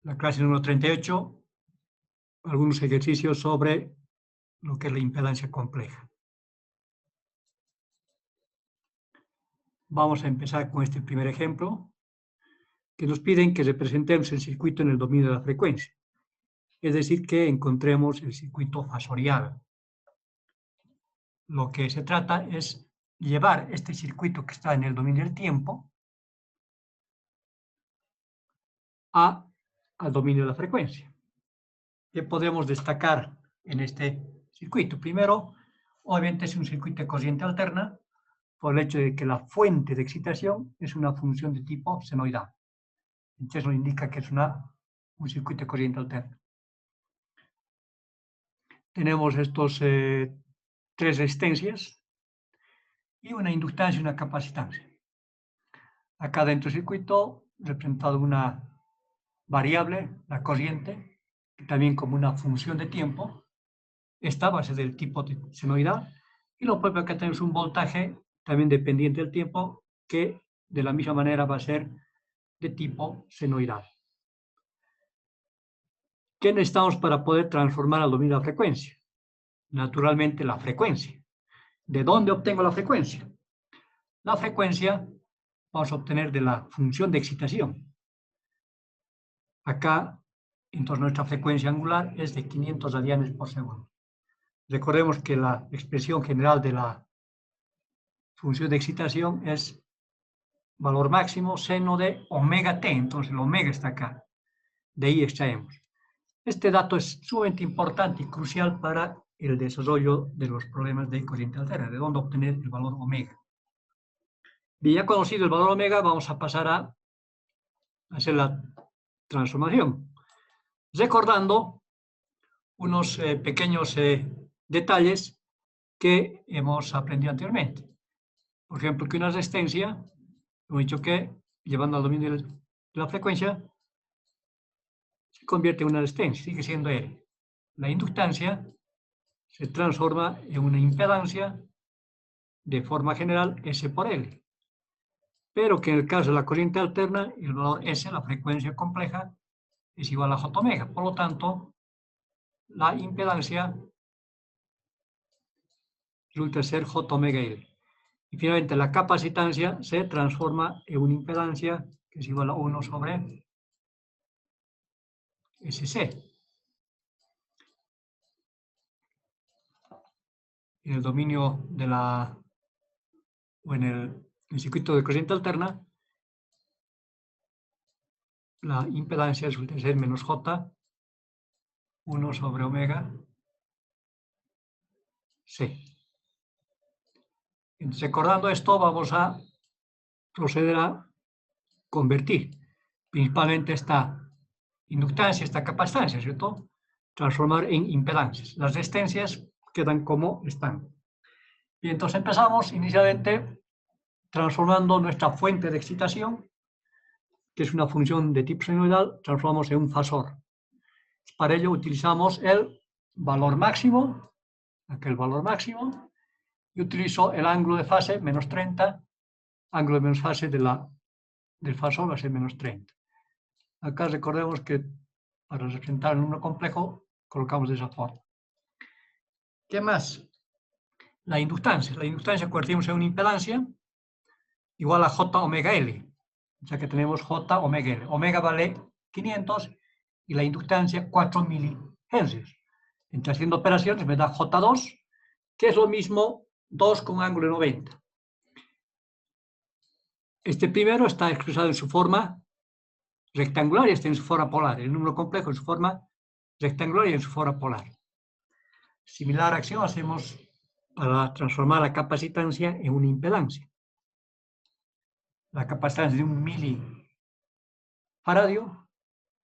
la clase número 38, algunos ejercicios sobre lo que es la impedancia compleja. Vamos a empezar con este primer ejemplo, que nos piden que representemos el circuito en el dominio de la frecuencia. Es decir, que encontremos el circuito fasorial. Lo que se trata es llevar este circuito que está en el dominio del tiempo al dominio de la frecuencia. ¿Qué podemos destacar en este circuito? Primero, obviamente es un circuito de corriente alterna, por el hecho de que la fuente de excitación es una función de tipo senoidal. Entonces nos indica que es un circuito de corriente alterna. Tenemos estos tres resistencias y una inductancia y una capacitancia. Acá dentro del circuito representado una variable, la corriente, también como una función de tiempo. Esta va a ser del tipo senoidal. Y lo propio acá tenemos un voltaje también dependiente del tiempo, que de la misma manera va a ser de tipo senoidal. ¿Qué necesitamos para poder transformar al dominio de la frecuencia? Naturalmente la frecuencia. ¿De dónde obtengo la frecuencia? La frecuencia vamos a obtener de la función de excitación. Acá, entonces, nuestra frecuencia angular es de 500 radianes por segundo. Recordemos que la expresión general de la función de excitación es valor máximo seno de omega t, entonces el omega está acá. De ahí extraemos. Este dato es sumamente importante y crucial para el desarrollo de los problemas de corriente alterna, de dónde obtener el valor omega. Bien, ya conocido el valor omega, vamos a pasar a hacer la transformación. Recordando unos pequeños detalles que hemos aprendido anteriormente. Por ejemplo, que una resistencia, hemos dicho que llevando al dominio de la frecuencia, se convierte en una resistencia, sigue siendo R. La inductancia se transforma en una impedancia de forma general S por L. Pero que en el caso de la corriente alterna, el valor S, la frecuencia compleja, es igual a J omega. Por lo tanto, la impedancia resulta ser J omega L. Y finalmente la capacitancia se transforma en una impedancia que es igual a 1 sobre SC. En el dominio de en el circuito de corriente alterna, la impedancia resulta ser menos J 1 sobre omega C. Entonces, recordando esto, vamos a proceder a convertir principalmente esta inductancia, esta capacitancia, ¿cierto? Transformar en impedancias. Las resistencias quedan como están. Y entonces empezamos inicialmente transformando nuestra fuente de excitación, que es una función de tipo senoidal, transformamos en un fasor. Para ello utilizamos el valor máximo, aquel valor máximo, y utilizo el ángulo de fase menos 30, ángulo de menos fase del fasor va a ser menos 30. Acá recordemos que para representar un número complejo colocamos de esa forma. ¿Qué más? La inductancia. La inductancia convertimos en una impedancia igual a J omega L. O sea que tenemos J omega L. Omega vale 500 y la inductancia 4 milihenrios. Entre haciendo operaciones me da J2, que es lo mismo 2 con ángulo de 90. Este primero está expresado en su forma rectangular y este en su forma polar. El número complejo en su forma rectangular y en su forma polar. Similar acción hacemos para transformar la capacitancia en una impedancia. La capacitancia de 1 milifaradio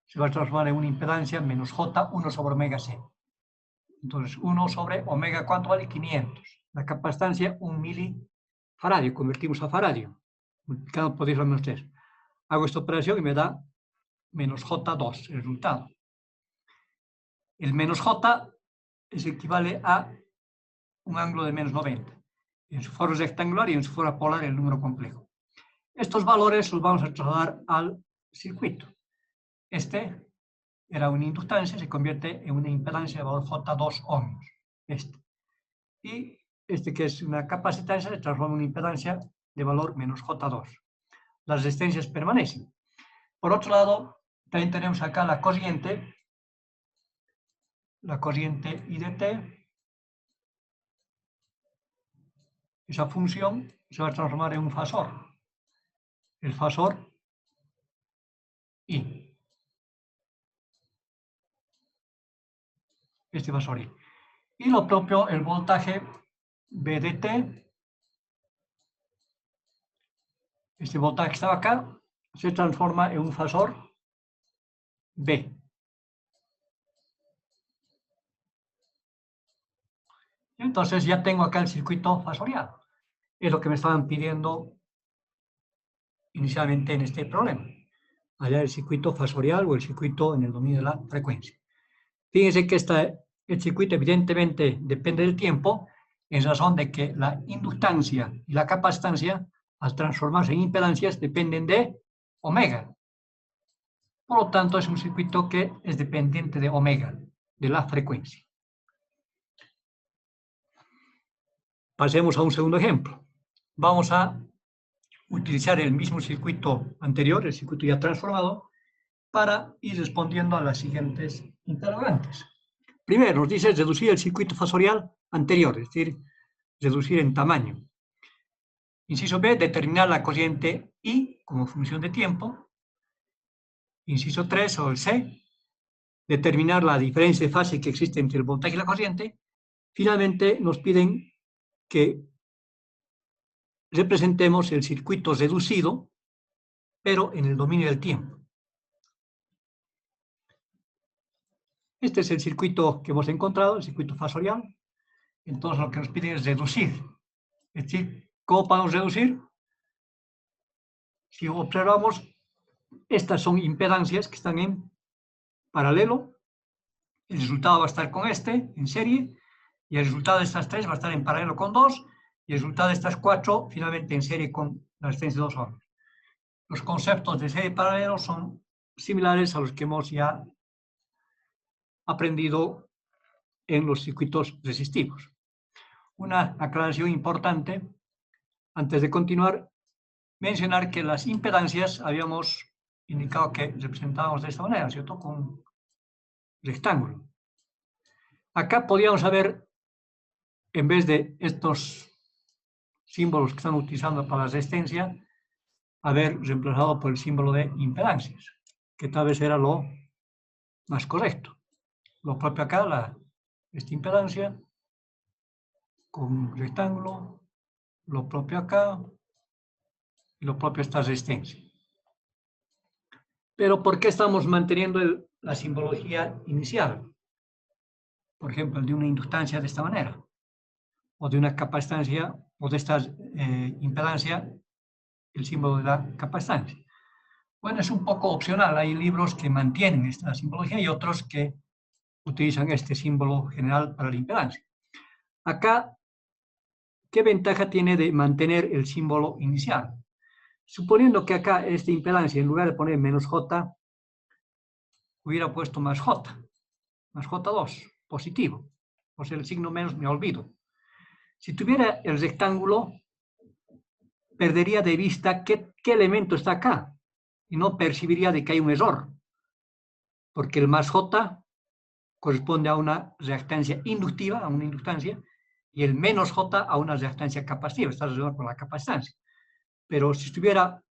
se va a transformar en una impedancia menos J 1 sobre omega C. Entonces, 1 sobre omega, ¿cuánto vale? 500. La capacitancia, 1 milifaradio, convertimos a faradio, multiplicado por 10 a menos 3. Hago esta operación y me da menos J2, el resultado. El menos J es equivale a un ángulo de menos 90. En su forma rectangular y en su forma polar el número complejo. Estos valores los vamos a trasladar al circuito. Este era una inductancia, se convierte en una impedancia de valor J2 ohmios. Y este que es una capacitancia se transforma en una impedancia de valor menos J2. Las resistencias permanecen. Por otro lado, también tenemos acá la corriente I de t. Esa función se va a transformar en un fasor. El fasor I. Este fasor I. Y lo propio, el voltaje V de t. Este voltaje que estaba acá se transforma en un fasor B. Entonces ya tengo acá el circuito fasorial. Es lo que me estaban pidiendo inicialmente en este problema. Hallar el circuito fasorial o el circuito en el dominio de la frecuencia. Fíjense que el circuito evidentemente depende del tiempo, en razón de que la inductancia y la capacitancia, al transformarse en impedancias, dependen de omega. Por lo tanto, es un circuito que es dependiente de omega, de la frecuencia. Pasemos a un segundo ejemplo. Vamos a utilizar el mismo circuito anterior, el circuito ya transformado, para ir respondiendo a las siguientes interrogantes. Primero, nos dice reducir el circuito fasorial anterior, es decir, reducir en tamaño. Inciso B, determinar la corriente I como función de tiempo. Inciso 3, o el C, determinar la diferencia de fase que existe entre el voltaje y la corriente. Finalmente, nos piden que representemos el circuito reducido, pero en el dominio del tiempo. Este es el circuito que hemos encontrado, el circuito fasorial. Entonces lo que nos piden es reducir. Es decir, ¿cómo podemos reducir? Si observamos, estas son impedancias que están en paralelo. El resultado va a estar con este, en serie, y el resultado de estas tres va a estar en paralelo con 2, y el resultado de estas 4, finalmente en serie con la resistencia de 2 ohms. Los conceptos de serie y paralelo son similares a los que hemos ya aprendido en los circuitos resistivos. Una aclaración importante, antes de continuar, mencionar que las impedancias habíamos indicado que representábamos de esta manera, ¿cierto? Con un rectángulo. Acá podríamos haber, en vez de estos símbolos que están utilizando para la resistencia, haber reemplazado por el símbolo de impedancias, que tal vez era lo más correcto. Lo propio acá, esta impedancia, con un rectángulo, lo propio acá, y lo propio esta resistencia. Pero ¿por qué estamos manteniendo la simbología inicial? Por ejemplo, el de una inductancia de esta manera, o de una capacitancia, o de esta impedancia, el símbolo de la capacitancia. Bueno, es un poco opcional. Hay libros que mantienen esta simbología y otros que utilizan este símbolo general para la impedancia. Acá, ¿qué ventaja tiene de mantener el símbolo inicial? Suponiendo que acá esta impedancia, en lugar de poner menos J, hubiera puesto más J, más J2, positivo. O sea, el signo menos me olvido. Si tuviera el rectángulo, perdería de vista qué elemento está acá y no percibiría de que hay un error, porque el más J corresponde a una reactancia inductiva, a una inductancia, y el menos J a una reactancia capacitiva, está relacionado con la capacitancia. Pero si estuviera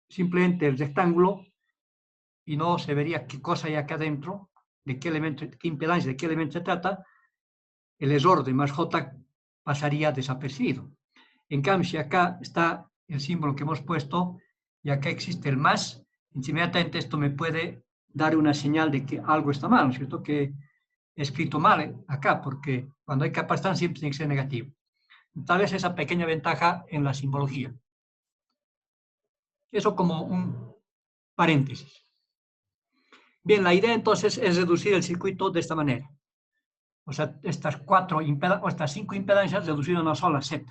simplemente el rectángulo y no se vería qué cosa hay acá adentro, de qué elemento, qué impedancia, de qué elemento se trata, el error de más J pasaría desapercibido. En cambio, si acá está el símbolo que hemos puesto y acá existe el más, inmediatamente esto me puede dar una señal de que algo está mal, ¿no es cierto? Que he escrito mal acá, porque cuando hay capacitancia siempre tiene que ser negativo. Tal vez esa pequeña ventaja en la simbología. Eso como un paréntesis. Bien, la idea entonces es reducir el circuito de esta manera. O sea, estas 5 impedancias reducidas a una sola Z.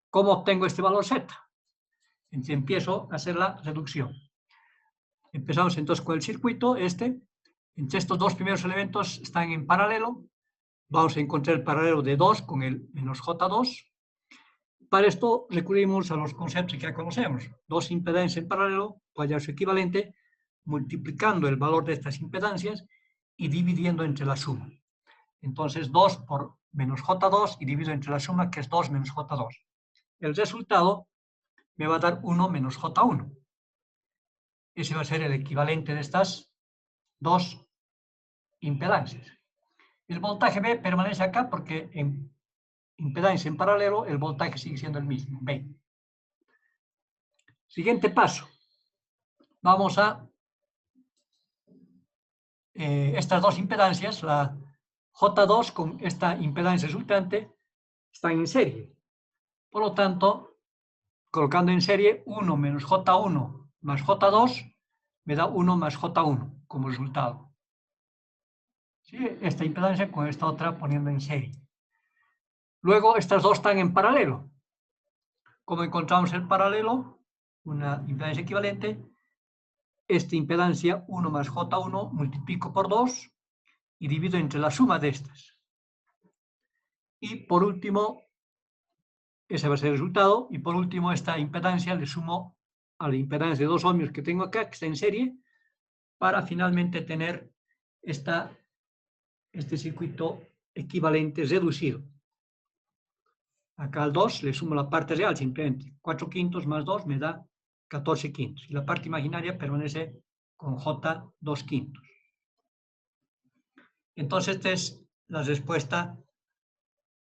¿Cómo obtengo este valor Z? Entonces empiezo a hacer la reducción. Empezamos entonces con el circuito, Entre estos dos primeros elementos están en paralelo. Vamos a encontrar el paralelo de 2 con el menos J2. Para esto recurrimos a los conceptos que ya conocemos. Dos impedancias en paralelo, puede hallar su equivalente multiplicando el valor de estas impedancias y dividiendo entre la suma. Entonces 2 por menos J2 y divido entre la suma, que es 2 menos J2. El resultado me va a dar 1 menos J1. Ese va a ser el equivalente de estas dos impedancias. El voltaje B permanece acá porque en impedancia en paralelo el voltaje sigue siendo el mismo, B. Siguiente paso. Vamos a estas dos impedancias, la J2 con esta impedancia resultante, están en serie. Por lo tanto, colocando en serie 1 menos J1 más J2 me da 1 más J1 como resultado. ¿Sí? Esta impedancia con esta otra poniendo en serie. Luego, estas dos están en paralelo. Como encontramos el paralelo, una impedancia equivalente, esta impedancia 1 más J1 multiplico por 2 y divido entre la suma de estas. Y por último, ese va a ser el resultado, y por último esta impedancia le sumo a la impedancia de 2 ohmios que tengo acá, que está en serie, para finalmente tener este circuito equivalente reducido. Acá al 2 le sumo la parte real, simplemente 4 quintos más 2 me da 14 quintos. Y la parte imaginaria permanece con J 2 quintos. Entonces, esta es la respuesta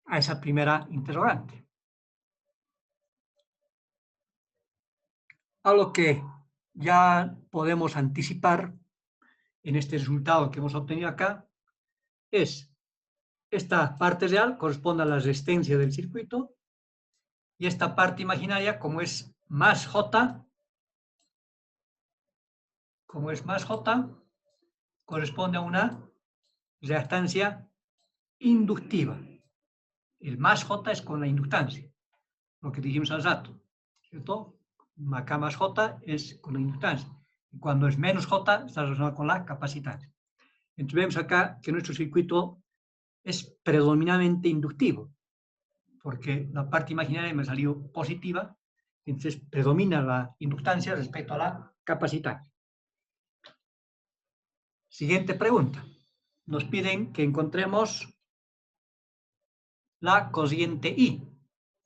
a esa primera interrogante. A lo que ya podemos anticipar en este resultado que hemos obtenido acá es esta parte real corresponde a la resistencia del circuito y esta parte imaginaria, como es más J, corresponde a una reactancia inductiva. El más J es con la inductancia, lo que dijimos al rato, ¿cierto? Acá más J es con la inductancia. Y cuando es menos J está relacionado con la capacitancia. Entonces vemos acá que nuestro circuito es predominantemente inductivo, porque la parte imaginaria me salió positiva, entonces predomina la inductancia respecto a la capacitancia. Siguiente pregunta. Nos piden que encontremos la cociente I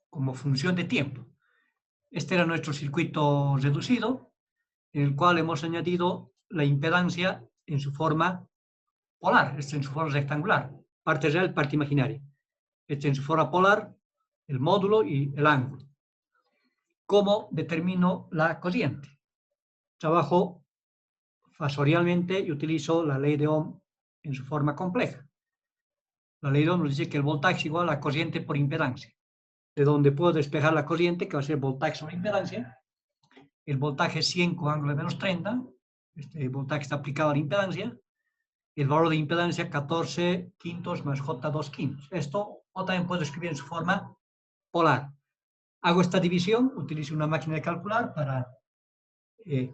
como función de tiempo. Este era nuestro circuito reducido, en el cual hemos añadido la impedancia en su forma polar, en su forma rectangular, parte real, parte imaginaria. En su forma polar, el módulo y el ángulo. ¿Cómo determino la cociente? Trabajo fasorialmente y utilizo la ley de Ohm en su forma compleja. La ley de Ohm nos dice que el voltaje es igual a la cociente por impedancia, de donde puedo despejar la cociente, que va a ser voltaje sobre impedancia. El voltaje es 100 con ángulo de menos 30, este voltaje está aplicado a la impedancia. El valor de impedancia 14 quintos más J2 quintos. Esto también puedo escribir en su forma polar. Hago esta división, utilizo una máquina de calcular para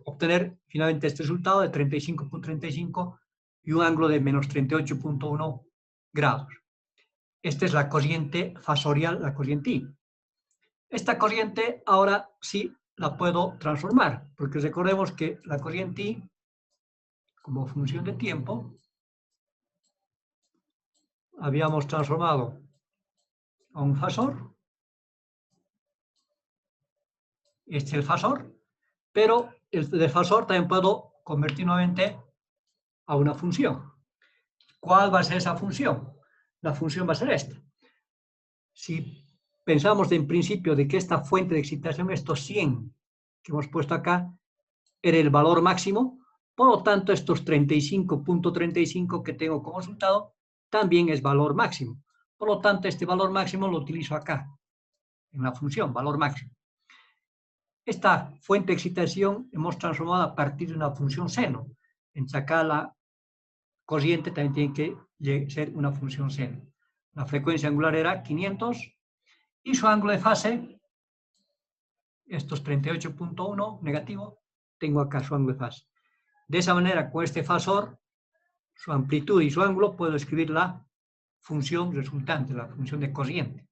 obtener finalmente este resultado de 35.35 y un ángulo de menos 38.1 grados. Esta es la corriente fasorial, la corriente I. Esta corriente ahora sí la puedo transformar, porque recordemos que la corriente I, como función de tiempo, habíamos transformado a un fasor. Este es el fasor, pero el de fasor también puedo convertir nuevamente a una función. ¿Cuál va a ser esa función? La función va a ser esta. Si pensamos en principio de que esta fuente de excitación, estos 100 que hemos puesto acá, era el valor máximo, por lo tanto estos 35.35 que tengo como resultado también es valor máximo. Por lo tanto, este valor máximo lo utilizo acá, en la función, valor máximo. Esta fuente de excitación hemos transformado a partir de una función seno. En acá la corriente también tiene que ser una función seno. La frecuencia angular era 500 y su ángulo de fase, estos 38.1 negativo, tengo acá su ángulo de fase. De esa manera, con este fasor, su amplitud y su ángulo, puedo escribir la función resultante, la función de corriente.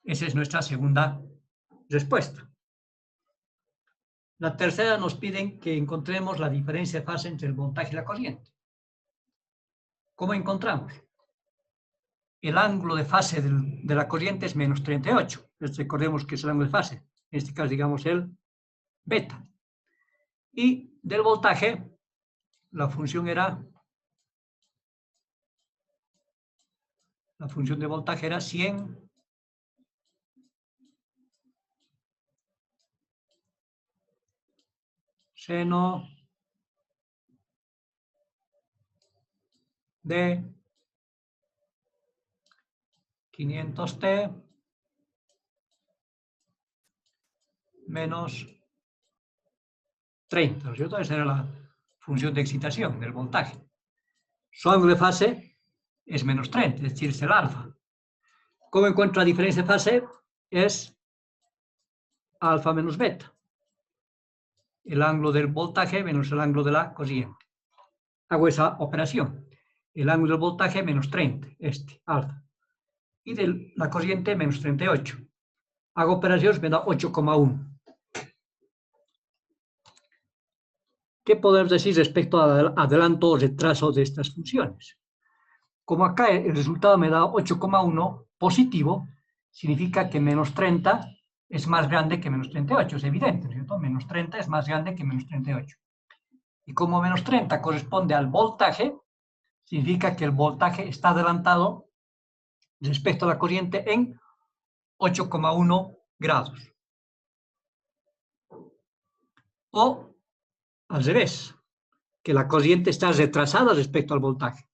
Esa es nuestra segunda respuesta. La tercera nos piden que encontremos la diferencia de fase entre el voltaje y la corriente. ¿Cómo encontramos? El ángulo de fase de la corriente es menos 38. Recordemos que es el ángulo de fase. En este caso, digamos, el beta. Y del voltaje, la función de voltaje era 100 seno de 500t menos 30, ¿no es cierto? Esa era la función de excitación del voltaje. Su ángulo de fase es menos 30, es decir, es el alfa. ¿Cómo encuentro la diferencia de fase? Es alfa menos beta. El ángulo del voltaje menos el ángulo de la corriente. Hago esa operación. El ángulo del voltaje menos 30, alfa. Y de la corriente menos 38. Hago operaciones, me da 8,1. ¿Qué podemos decir respecto al adelanto o retraso de estas funciones? Como acá el resultado me da 8,1 positivo, significa que menos 30 es más grande que menos 38, es evidente, ¿no es cierto? Menos 30 es más grande que menos 38. Y como menos 30 corresponde al voltaje, significa que el voltaje está adelantado respecto a la corriente en 8,1 grados. O al revés, que la corriente está retrasada respecto al voltaje.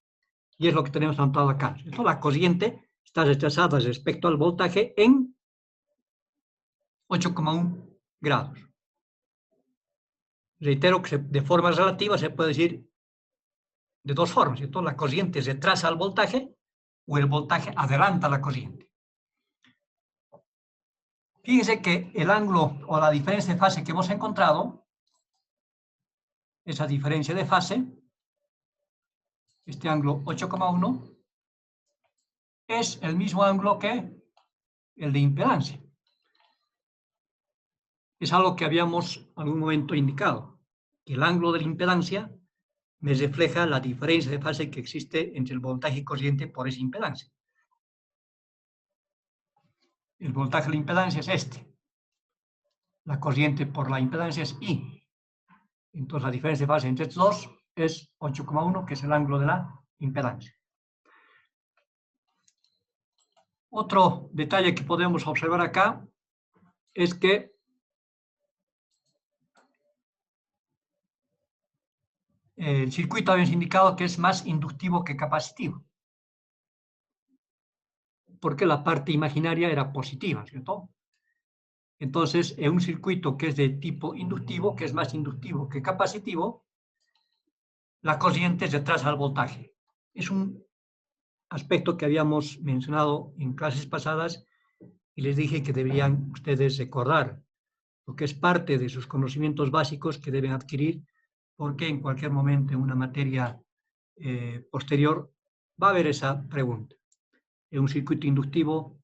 Y es lo que tenemos anotado acá. Entonces, la corriente está retrasada respecto al voltaje en 8,1 grados. Reitero que de forma relativa se puede decir de dos formas. Entonces, la corriente retrasa al voltaje o el voltaje adelanta la corriente. Fíjense que el ángulo o la diferencia de fase que hemos encontrado, esa diferencia de fase, este ángulo 8,1, es el mismo ángulo que el de impedancia. Es algo que habíamos en algún momento indicado, que el ángulo de la impedancia me refleja la diferencia de fase que existe entre el voltaje y corriente por esa impedancia. El voltaje de la impedancia es este. La corriente por la impedancia es I. Entonces la diferencia de fase entre estos dos es 8,1, que es el ángulo de la impedancia. Otro detalle que podemos observar acá es que el circuito habíamos indicado que es más inductivo que capacitivo, porque la parte imaginaria era positiva, ¿cierto? Entonces, en un circuito que es de tipo inductivo, que es más inductivo que capacitivo, la corriente retrasa el voltaje. Es un aspecto que habíamos mencionado en clases pasadas y les dije que deberían ustedes recordar, porque es parte de sus conocimientos básicos que deben adquirir, porque en cualquier momento en una materia posterior va a haber esa pregunta. En un circuito inductivo,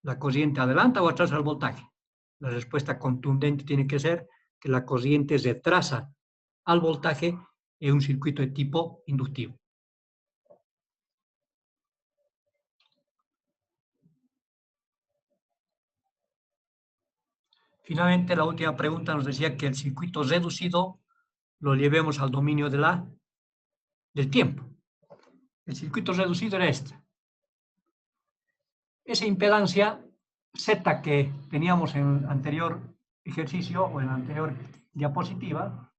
¿la corriente adelanta o atrasa el voltaje? La respuesta contundente tiene que ser que la corriente retrasa al voltaje en un circuito de tipo inductivo. Finalmente, la última pregunta nos decía que el circuito reducido lo llevemos al dominio del tiempo. El circuito reducido era este. Esa impedancia Z que teníamos en el anterior ejercicio o en la anterior diapositiva,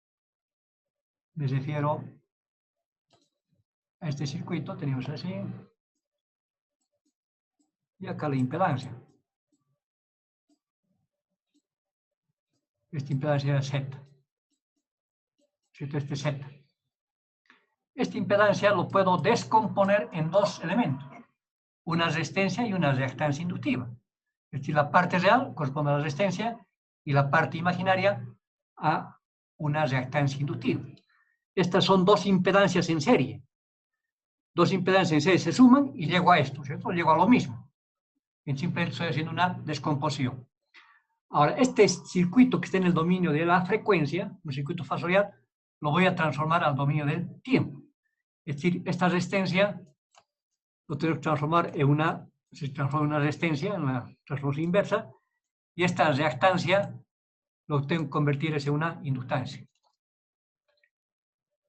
me refiero a este circuito, tenemos así, y acá la impedancia. Esta impedancia era Z. Este Z. Esta impedancia lo puedo descomponer en dos elementos, una resistencia y una reactancia inductiva. Es decir, la parte real corresponde a la resistencia y la parte imaginaria a una reactancia inductiva. estas son dos impedancias en serie. Dos impedancias en serie se suman y llego a esto, ¿cierto? Llego a lo mismo. En simple estoy haciendo una descomposición. Ahora, este circuito que está en el dominio de la frecuencia, un circuito fasorial, lo voy a transformar al dominio del tiempo. Es decir, esta resistencia lo tengo que transformar se transforma en una resistencia, en la transformación inversa, y esta reactancia lo tengo que convertir en una inductancia.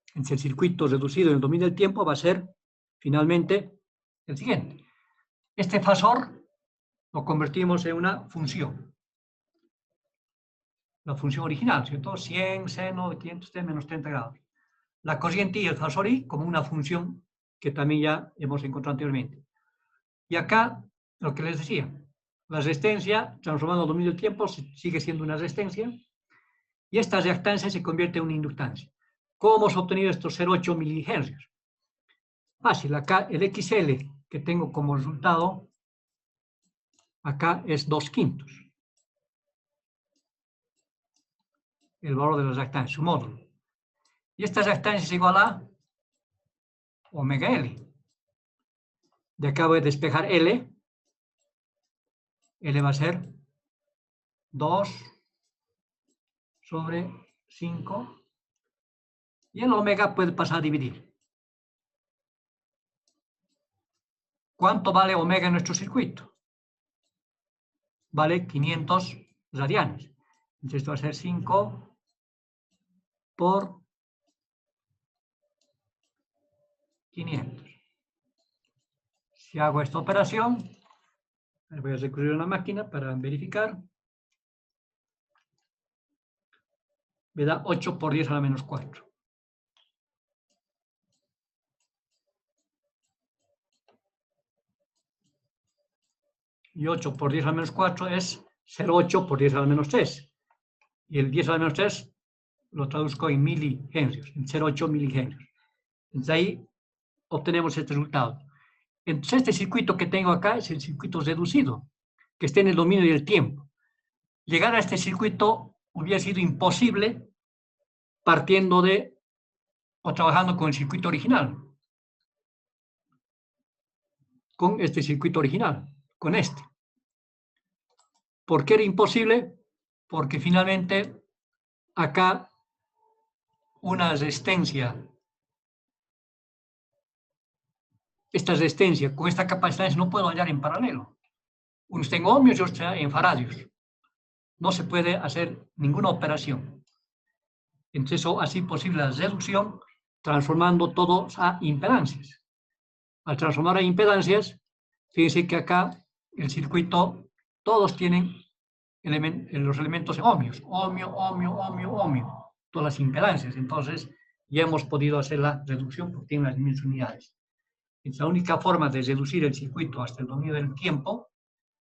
Entonces, el circuito reducido en el dominio del tiempo va a ser, finalmente, el siguiente. Este fasor lo convertimos en una función. La función original, ¿cierto? 100 seno de 500t menos 30 grados. La corriente y el fasor i como una función que también ya hemos encontrado anteriormente. Y acá, lo que les decía, la resistencia, transformando el dominio del tiempo, sigue siendo una resistencia, y esta reactancia se convierte en una inductancia. ¿Cómo hemos obtenido estos 0,8 milihenrios? Fácil, acá el XL que tengo como resultado, acá es 2/5. El valor de la reactancia, su módulo. Y esta reactancia es igual a omega L. De acá voy a despejar L. L va a ser 2 sobre 5. Y el omega puede pasar a dividir. ¿Cuánto vale omega en nuestro circuito? Vale 500 radianes. Entonces esto va a ser 5 por 500. Si hago esta operación, voy a recurrir a una máquina para verificar. Me da 8 por 10 a la menos 4. Y 8 por 10 a la menos 4 es 0,8 por 10 a la menos 3. Y el 10 a la menos 3 lo traduzco en milihenrios, en 0,8 milihenrios. Entonces ahí obtenemos este resultado. Entonces este circuito que tengo acá es el circuito reducido, que está en el dominio del tiempo. Llegar a este circuito hubiera sido imposible partiendo de o trabajando con el circuito original. Con este circuito original, con este. ¿Por qué era imposible? Porque finalmente acá una resistencia, esta resistencia con esta capacidad no puedo hallar en paralelo. Uno está en ohmios y otro está en faradios. No se puede hacer ninguna operación. Entonces eso hace posible la reducción transformando todos a impedancias. Al transformar a impedancias, fíjense que acá el circuito, todos tienen los elementos ohmios, ohmio, ohmio, ohmio, ohmio, todas las impedancias. Entonces ya hemos podido hacer la reducción porque tienen las mismas unidades. Entonces, la única forma de reducir el circuito hasta el dominio del tiempo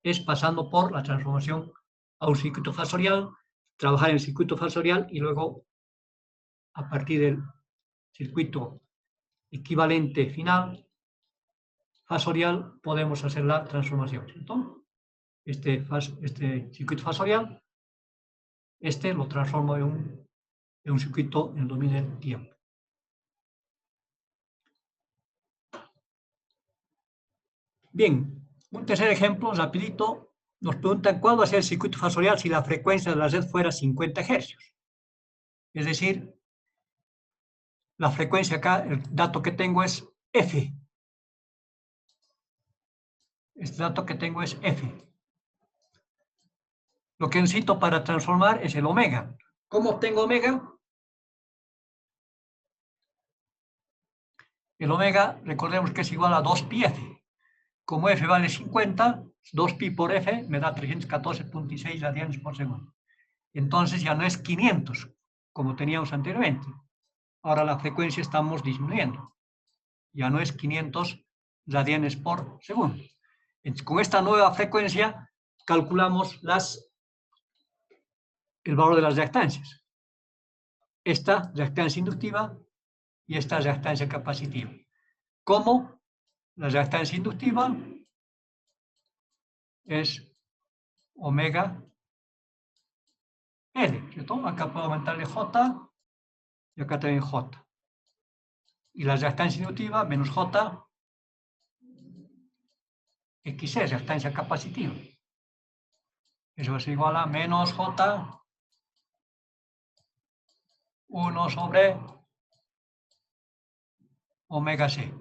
es pasando por la transformación a un circuito fasorial, trabajar en el circuito fasorial y luego a partir del circuito equivalente final fasorial podemos hacer la transformación. Entonces, este circuito fasorial, lo transformo en un circuito en el dominio del tiempo. Bien, un tercer ejemplo, rapidito, nos preguntan cuál va a ser el circuito fasorial si la frecuencia de la red fuera 50 Hz. Es decir, la frecuencia acá, el dato que tengo es F. Este dato que tengo es F. Lo que necesito para transformar es el omega. ¿Cómo obtengo omega? El omega, recordemos que es igual a 2πf. Como f vale 50, 2pi por f me da 314.6 radianes por segundo. Entonces ya no es 500, como teníamos anteriormente. Ahora la frecuencia estamos disminuyendo. Ya no es 500 radianes por segundo. Entonces, con esta nueva frecuencia calculamos el valor de las reactancias. Esta reactancia inductiva y esta reactancia capacitiva. ¿Cómo? La reactancia inductiva es omega L, ¿cierto? Acá puedo aumentarle J y acá también J. y la reactancia inductiva menos J XC, reactancia capacitiva. Eso es igual a menos J 1 sobre omega C.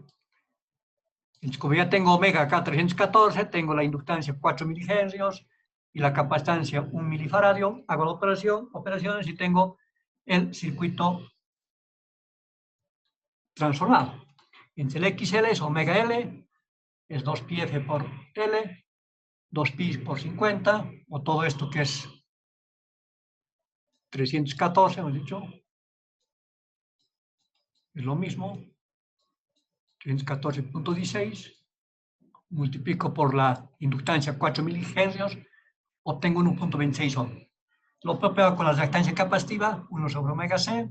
Entonces, como ya tengo omega acá 314, tengo la inductancia 4 milihenrios y la capacitancia 1 milifaradio, hago la operaciones y tengo el circuito transformado. Entre el XL es omega L, es 2πf por L, 2pi por 50, o todo esto que es 314, hemos dicho, es lo mismo, 314.16, multiplico por la inductancia 4 milihenrios, obtengo 1.26 ohm. Lo propio con la reactancia capacitiva, 1 sobre omega C,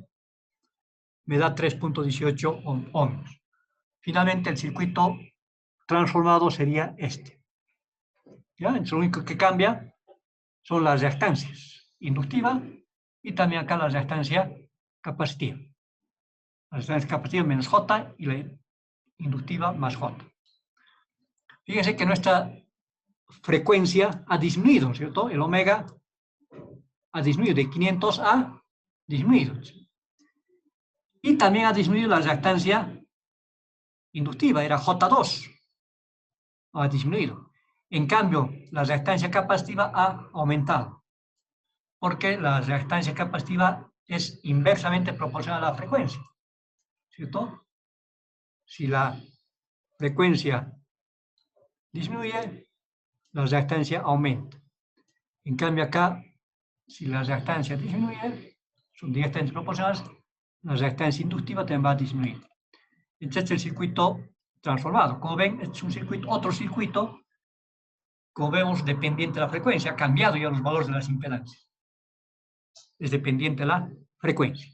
me da 3.18 ohms. Finalmente, el circuito transformado sería este. ¿Ya? Entonces, lo único que cambia son las reactancias inductiva y también acá la reactancia capacitiva. La reactancia capacitiva menos J y la inductiva más J. Fíjense que nuestra frecuencia ha disminuido, ¿cierto? El omega ha disminuido de 500 a disminuido. Y también ha disminuido la reactancia inductiva, era J2, ha disminuido. En cambio, la reactancia capacitiva ha aumentado, porque la reactancia capacitiva es inversamente proporcional a la frecuencia, ¿cierto? Si la frecuencia disminuye, la reactancia aumenta. En cambio acá, si la reactancia disminuye, son directamente proporcionales, la reactancia inductiva también va a disminuir. Este es el circuito transformado. Como ven, este es un circuito, otro circuito, como vemos, dependiente de la frecuencia, ha cambiado ya los valores de las impedancias. Es dependiente de la frecuencia.